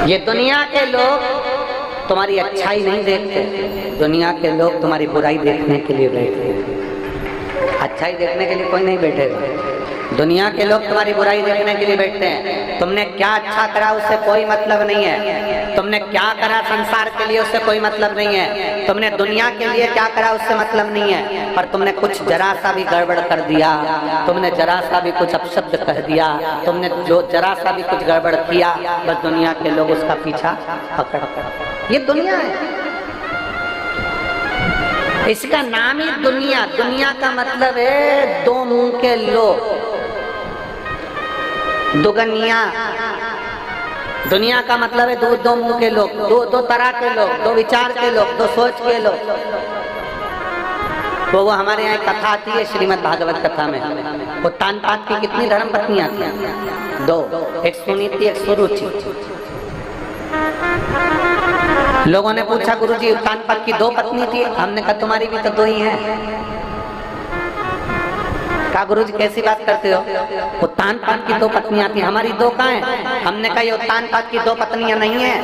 ये दुनिया के लोग तुम्हारी अच्छाई नहीं देखते, दुनिया के लोग तुम्हारी बुराई देखने के लिए बैठते हैं। अच्छाई देखने के लिए कोई नहीं बैठेगा। दुनिया के लोग तुम्हारी बुराई देखने के लिए बैठते हैं। तुमने क्या अच्छा करा उससे कोई मतलब नहीं है, तुमने क्या करा संसार के लिए उससे कोई मतलब नहीं है, तुमने दुनिया के लिए क्या करा उससे मतलब नहीं है। पर तुमने कुछ जरा सा भी गड़बड़ कर दिया, तुमने जरा सा भी कुछ अपशब्द कह दिया, तुमने जो जरा सा भी कुछ गड़बड़ किया, बस दुनिया के लोग उसका पीछा पकड़। ये दुनिया है, इसका नाम ही दुनिया। दुनिया का मतलब है दो मुंह के लोग, दुगनिया। दुनिया का मतलब है दो मुंह के लोग, दो तरह के लोग, दो विचार के लोग, दो सोच के लोग। तो वो हमारे यहाँ कथा आती है श्रीमद् भागवत कथा में, वो तानपात की कितनी धर्म पत्नियां थी? दो, एक सुनीति एक सुरुचि। लोगों ने पूछा गुरुजी तानपात की दो पत्नी थी, हमने कहा तुम्हारी भी तो दो ही हैं। कहा गुरुजी कैसी बात करते हो, वो तानपात की दो पत्नियां थी, हमारी दो कहाँ हैं? हमने कहा ये तानपात की दो पत्नियां नहीं है,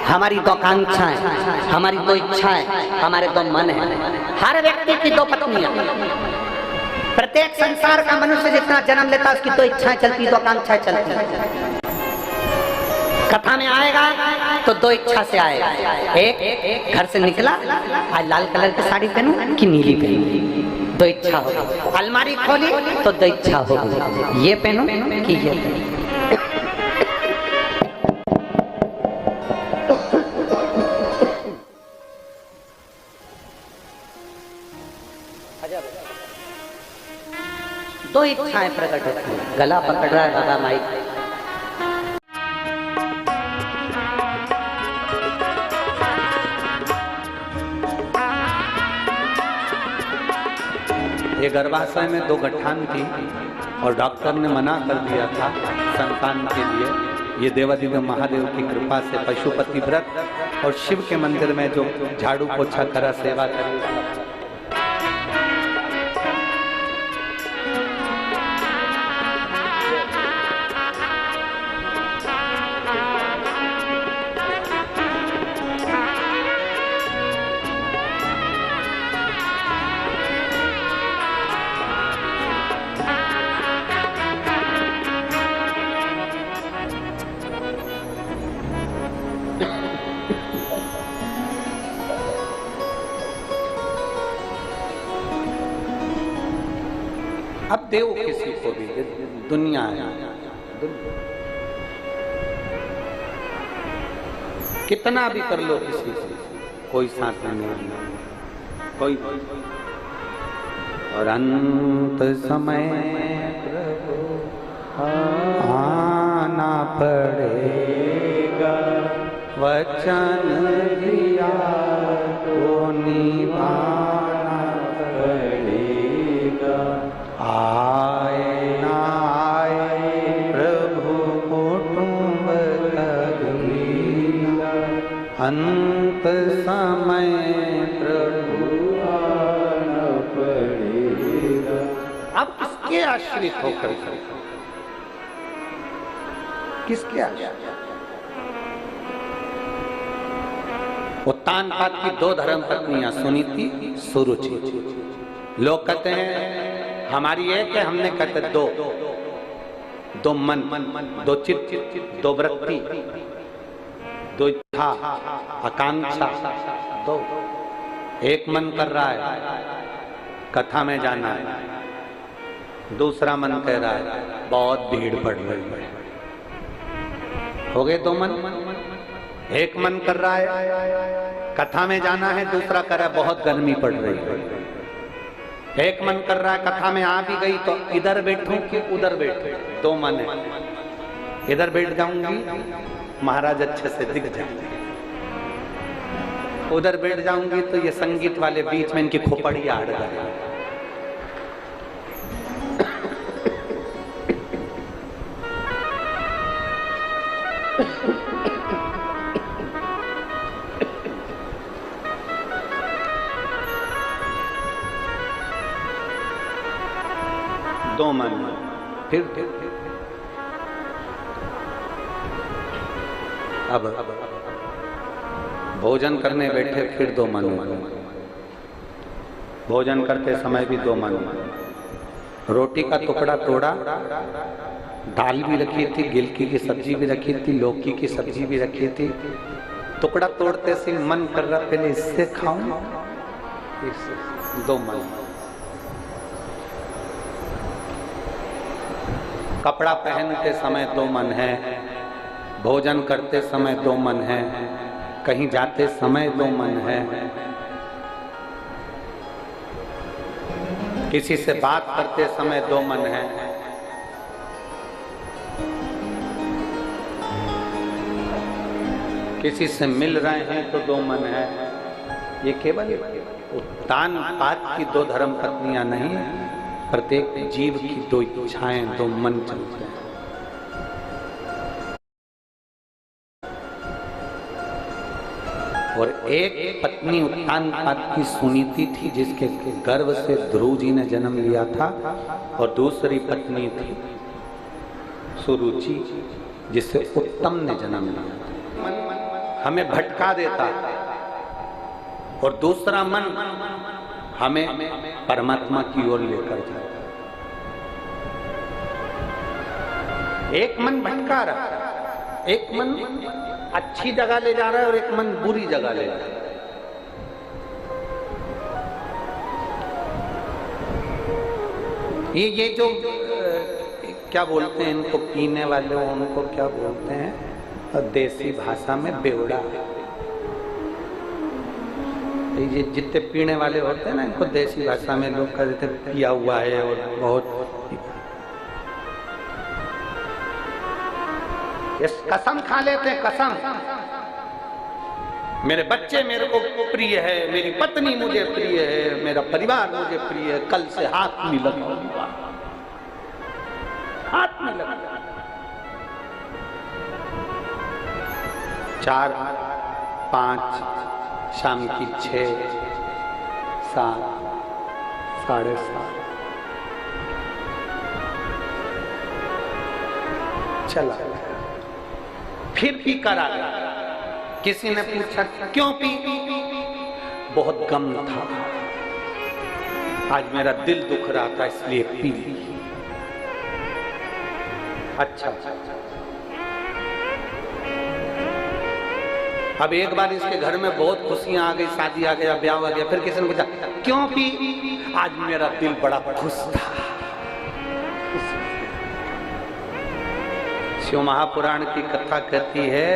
हमारी दो आकांक्षाएं, हमारी दो इच्छाएं, हमारे दो मन है। हर व्यक्ति की दो पत्नियां, प्रत्येक संसार का मनुष्य जितना जन्म लेता उसकी दो इच्छाएं चलती, दो आकांक्षाएं चलती। कथा में आएगा तो दो इच्छा से आएगा। एक घर से निकला, आज लाल कलर की साड़ी पहनूं कि नीली पहनूं, दो इच्छा होगी। अलमारी खोली तो दो इच्छा होगी, ये पहनूं कि ये पहनूं। दो इच्छाएं प्रकट होती हैं। गला पकड़ रहा है दादा माइक। ये गर्भाशय में दो गठान थी और डॉक्टर ने मना कर दिया था संतान के लिए। ये देवादिदेव महादेव की कृपा से पशुपति व्रत और शिव के मंदिर में जो झाड़ू पोछा करा, सेवा करी। अब देव किसी को भी, दुनिया है, कितना भी कर लो किसी से, कोई साथ नहीं, कोई। और अंत समय आना पड़ेगा, वचन दिया तो निभाना पड़ेगा। आए ना आए प्रभु कुटुंब कबीरा, अंत समय प्रभु आना पड़ेगा। अब किसके आश्रित होकर, किसके आश्रित? तानपात की दो धर्म पत्नियां सुनीति सुरुचि। लोग कहते हैं हमारी एक है, हमने कहते दो मन, दो चित्त, दो वृत्ति, दो इच्छा आकांक्षा, दो। एक मन कर रहा है कथा में जाना है, दूसरा मन कह रहा है बहुत भीड़ पड़ रही है। हो गए दो मन। एक मन कर रहा है कथा में जाना है, दूसरा कर रहा है बहुत गर्मी पड़ रही है। एक मन कर रहा है कथा में आ भी गई तो इधर बैठूं कि उधर बैठूं, दो मन है। इधर बैठ जाऊंगी महाराज अच्छे से दिख जाते, उधर बैठ जाऊंगी तो ये संगीत वाले बीच में इनकी खोपड़ियां अड़ गई। दो मन, फिर अब भोजन करने बैठे फिर दो मन हुए। भोजन करते समय भी दो मन हुए। रोटी का टुकड़ा तोड़ा, दाल भी रखी थी, गिलकी की सब्जी भी रखी थी, लौकी की सब्जी भी रखी थी। टुकड़ा तोड़ते से मन कर रहा पहले इससे खाऊं, दो मन। कपड़ा पहनते समय दो मन है, भोजन करते समय दो मन है, कहीं जाते समय दो मन है, किसी से बात करते समय दो मन है, किसी से मिल रहे हैं तो दो मन है। ये केवल उत्तान पात की दो धर्म पत्नियां नहीं, प्रत्येक जीव की दो इच्छाएं, दो मन चलते हैं। और एक पत्नी उत्तान पात की सुनीति थी जिसके गर्भ से ध्रुव जी ने जन्म लिया था, और दूसरी पत्नी थी सुरुचि जिससे उत्तम ने जन्म लिया था। हमें भटका देता और दूसरा मन हमें परमात्मा की ओर लेकर जाता। एक मन भटका रहा, एक मन अच्छी जगह ले जा रहा है और एक मन बुरी जगह ले जा रहा है। ये जो क्या बोलते हैं इनको, पीने वाले उनको क्या बोलते हैं देसी भाषा में, बेवड़ा। ये जितने पीने वाले होते हैं ना, इनको देसी भाषा में लोग कहते हैं पिया हुआ है और बहुत। इस कसम खा लेते हैं, कसम, मेरे बच्चे मेरे को प्रिय है, मेरी पत्नी मुझे प्रिय है, मेरा परिवार मुझे प्रिय है, कल से हाथ नहीं लगाऊंगा, हाथ नहीं लगाऊंगा। 4, 5, शाम की 6, 7, 7:30 चला, फिर पी कर आ गया। किसी ने पूछा क्यों पी? बहुत गम था, आज मेरा दिल दुख रहा था इसलिए पी ली। अच्छा, अब एक बार इसके घर में बहुत खुशियां आ गई, शादी आ गया, ब्याह आ गया, फिर किसी ने पूछा क्यों पी? आज मेरा दिल बड़ा खुश था। शिव महापुराण की कथा कहती है,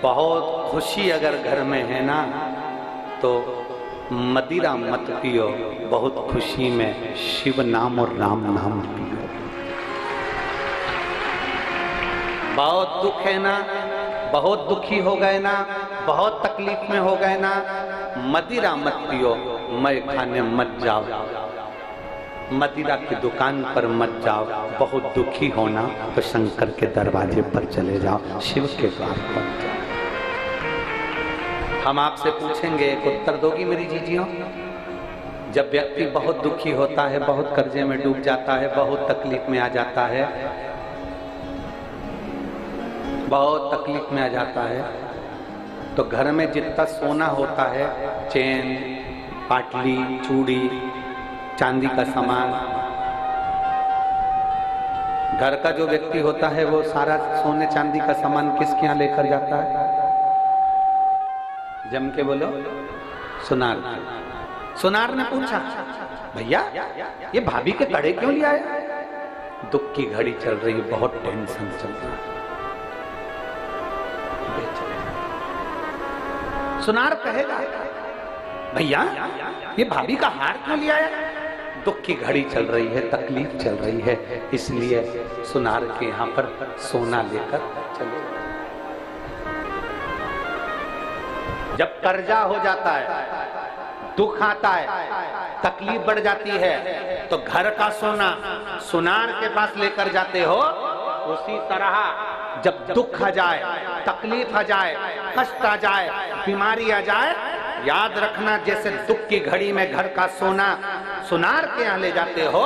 बहुत खुशी अगर घर में है ना तो मदिरा मत पियो, बहुत खुशी में शिव नाम और राम नाम पियो। बहुत दुख है ना, बहुत दुखी हो गए ना, बहुत तकलीफ में हो गए ना, मदिरा मत पियो, मैं खाने मत जाओ, मदिरा की दुकान पर मत जाओ। बहुत दुखी होना तो शंकर के दरवाजे पर चले जाओ, शिव के द्वार पर जाओ। हम आपसे पूछेंगे, एक उत्तर दोगी मेरी जीजियों? जब व्यक्ति बहुत दुखी होता है, बहुत कर्जे में डूब जाता है, बहुत तकलीफ में आ जाता है, बहुत तकलीफ में आ जाता है, तो घर में जितना सोना होता है, चेन, पाटली, चूड़ी, चांदी का सामान, घर का जो व्यक्ति होता है वो सारा सोने चांदी का सामान किसके यहाँ लेकर जाता है? जम के बोलो, सुनार। सुनार ने पूछा, भैया ये भाभी के कड़े क्यों ले आए? दुख की घड़ी चल रही है, बहुत टेंशन चल रहा है। सुनार कहेगा, भैया ये भाभी का हार क्यों ले आया? दुख की घड़ी चल रही है, तकलीफ चल रही है, इसलिए सुनार के यहाँ पर सोना लेकर चले। जब कर्जा हो जाता है, दुख आता है, तकलीफ बढ़ जाती है, तो घर का सोना सुनार के पास लेकर जाते हो। उसी तरह जब दुख आ जाए, तकलीफ आ जाए, कष्ट आ जाए, बीमारी आ जाए, याद रखना जैसे दुख की घड़ी में घर का सोना सुनार के यहाँ ले जाते हो,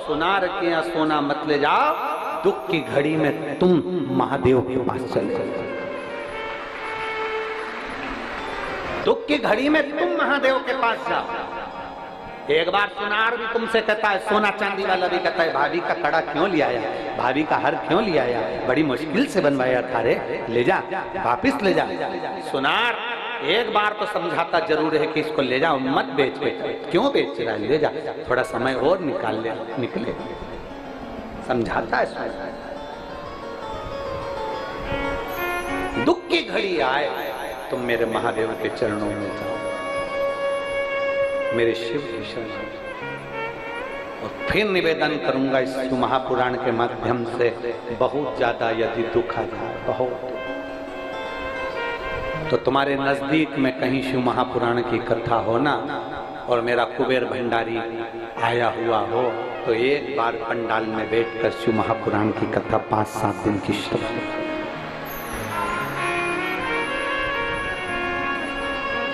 सुनार के यहाँ सोना मत ले जाओ। दुख की घड़ी में तुम महादेव के पास चले जाओ। दुख की घड़ी में तुम महादेव के पास जाओ। एक बार सुनार भी तुमसे कहता है, सोना चांदी वाला भी कहता है, भाभी का कड़ा क्यों ले आया, भाभी का हार क्यों ले आया, बड़ी मुश्किल से बनवाया था रे, ले जा वापिस ले जा। सुनार एक बार तो समझाता जरूर है कि इसको ले जाओ, मत बेच बेटा, क्यों बेच रहा है, ले जा, थोड़ा समय और निकले, समझाता है। दुख की घड़ी आए तुम मेरे महादेव के चरणों में जाओ, मेरे शिव की शरण। और फिर निवेदन करूंगा इस शिव महापुराण के माध्यम से, बहुत ज्यादा यदि दुख आ जाए, बहुत, तो तुम्हारे नजदीक में कहीं शिव महापुराण की कथा हो ना, और मेरा कुबेर भंडारी आया हुआ हो, तो एक बार पंडाल में बैठकर शिव महापुराण की कथा 5-7 दिन की श्रवण।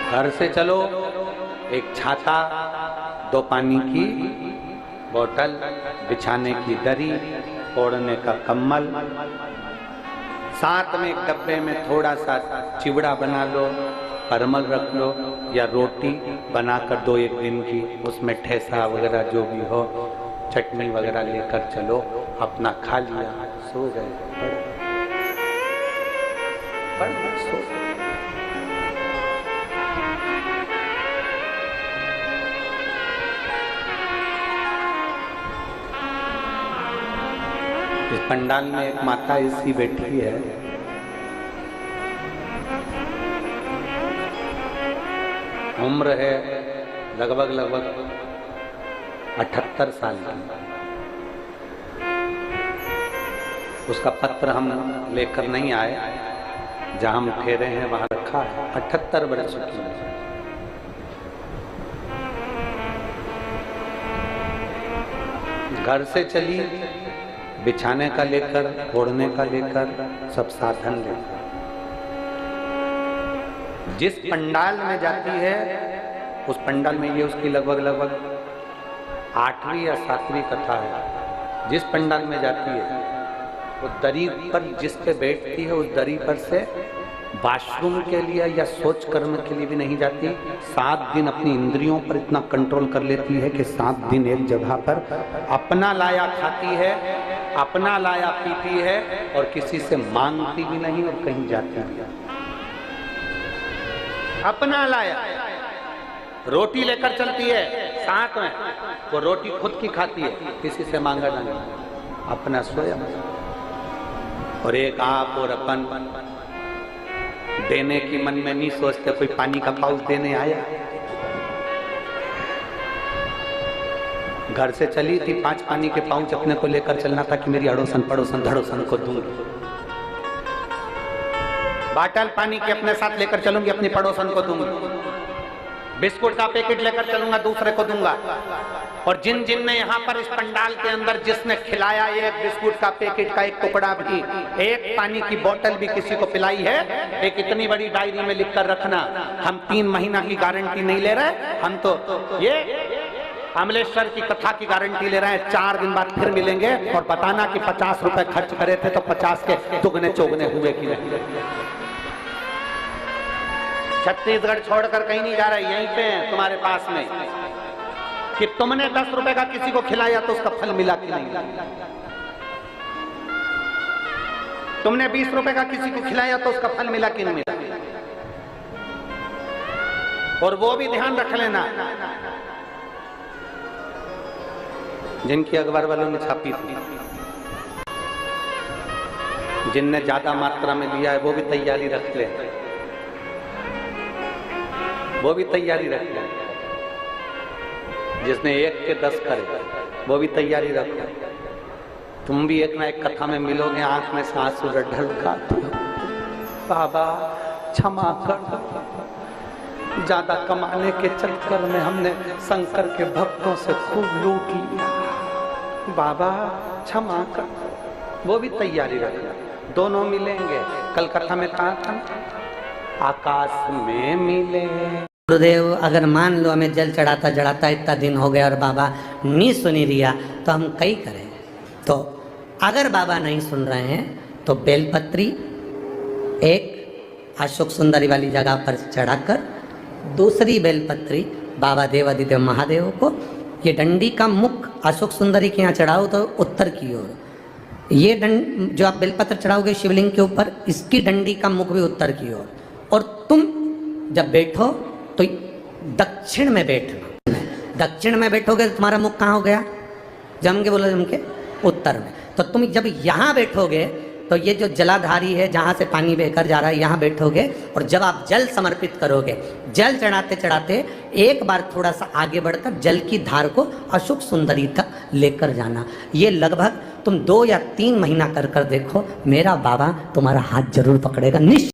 घर से चलो, एक छाता, 2 पानी की बोतल, बिछाने की दरी, ओढ़ने का कंबल, साथ में एक डब्बे में थोड़ा सा चिवड़ा बना लो, परमल रख लो, या रोटी बनाकर दो 1 दिन की, उसमें ठेसा वगैरह जो भी हो, चटनी वगैरह लेकर चलो, अपना खा लिया, सो गए, सो गए। इस पंडाल में एक माता ऐसी बैठी है, उम्र है लगभग 78 साल की। उसका पत्र हम लेकर नहीं आए, जहां हम ठहरे हैं वहां रखा है। 78 वर्ष की है। घर से चली, बिछाने का लेकर, ओढ़ने का लेकर, सब साधन लेकर जिस पंडाल में जाती है, उस पंडाल में ये उसकी लगभग 8वीं या 7वीं कथा है। जिस पंडाल में जाती है, वो दरी पर जिस पे बैठती है, उस दरी पर से वॉशरूम के लिए या सोच कर्म के लिए भी नहीं जाती। 7 दिन अपनी इंद्रियों पर इतना कंट्रोल कर लेती है कि 7 दिन एक जगह पर अपना लाया खाती है, अपना लाया पीती है, और किसी से मांगती भी नहीं और कहीं जाती नहीं। अपना लाया रोटी लेकर चलती है, साथ में वो रोटी खुद की खाती है, किसी से मांगा नहीं, अपना स्वयं। और एक आप और अपन देने की मन में नहीं सोचते, कोई पानी का पाउच देने आया। घर से चली थी, 5 पानी के पाउच अपने को लेकर चलना था कि मेरी अड़ोसन पड़ोसन धड़ोसन को दूंगी। बाटल पानी के अपने साथ लेकर चलूंगी, अपनी पड़ोसन को दूंगी। बिस्कुट का पैकेट लेकर चलूंगा, दूसरे को दूंगा। और जिन जिन ने यहाँ पर इस पंडाल के अंदर जिसने खिलाया, एक बिस्कुट का पैकेट का एक टुकड़ा भी, एक पानी की बोतल भी किसी को पिलाई है, एक इतनी बड़ी डायरी में लिखकर रखना। हम 3 महीना की गारंटी नहीं ले रहे, हम तो ये अमलेश्वर की कथा की गारंटी ले रहे हैं। 4 दिन बाद फिर मिलेंगे और बताना कि 50 रुपए खर्च करे थे तो 50 के दुगने चौगने हुए कि नहीं। छत्तीसगढ़ छोड़कर कहीं नहीं जा रहे, यहीं पे हैं तुम्हारे पास में। कि तुमने 10 रुपए का किसी को खिलाया तो उसका फल मिला कि नहीं, तुमने 20 रुपए का किसी को खिलाया तो उसका फल मिला कि नहीं मिला। और वो भी ध्यान रख लेना, जिनकी अखबार वालों ने छापी थी, जिनने ज्यादा मात्रा में लिया है, वो भी तैयारी रख ले, वो भी तैयारी रख ले। जिसने 1 के 10 करे, वो भी तैयारी रखो। तुम भी एक ना एक कथा में मिलोगे, आंख में से आंसू ढलका, बाबा क्षमा कर, ज्यादा कमाने के चक्कर में हमने शंकर के भक्तों से खूब लूट लिया, बाबा क्षमा कर। वो भी तैयारी रखना, दोनों मिलेंगे। कल कथा में कहा था, आकाश में मिले। गुरुदेव, अगर मान लो हमें जल चढ़ाता इतना दिन हो गया और बाबा नहीं सुनी रिया, तो हम कई करें। तो अगर बाबा नहीं सुन रहे हैं तो बेलपत्री एक अशोक सुंदरी वाली जगह पर चढ़ाकर दूसरी बेलपत्री बाबा देवादिदेव महादेव को, ये डंडी का मुख अशोक सुंदरी के यहाँ चढ़ाओ तो उत्तर की ओर, ये डंड जो आप बेलपत्र चढ़ाओगे शिवलिंग के ऊपर, इसकी डंडी का मुख भी उत्तर की ओर। और तुम जब बैठो तो दक्षिण में बैठना। दक्षिण में बैठोगे तो तुम्हारा मुख कहाँ हो गया? जम के बोलो, जम के उत्तर में। तो तुम जब यहाँ बैठोगे तो ये जो जलाधारी है जहाँ से पानी बहकर जा रहा है, यहाँ बैठोगे और जब आप जल समर्पित करोगे, जल चढ़ाते चढ़ाते एक बार थोड़ा सा आगे बढ़कर जल की धार को अशोक सुंदरी तक लेकर जाना। ये लगभग तुम 2 या 3 महीना कर कर देखो, मेरा बाबा तुम्हारा हाथ जरूर पकड़ेगा निश्चित।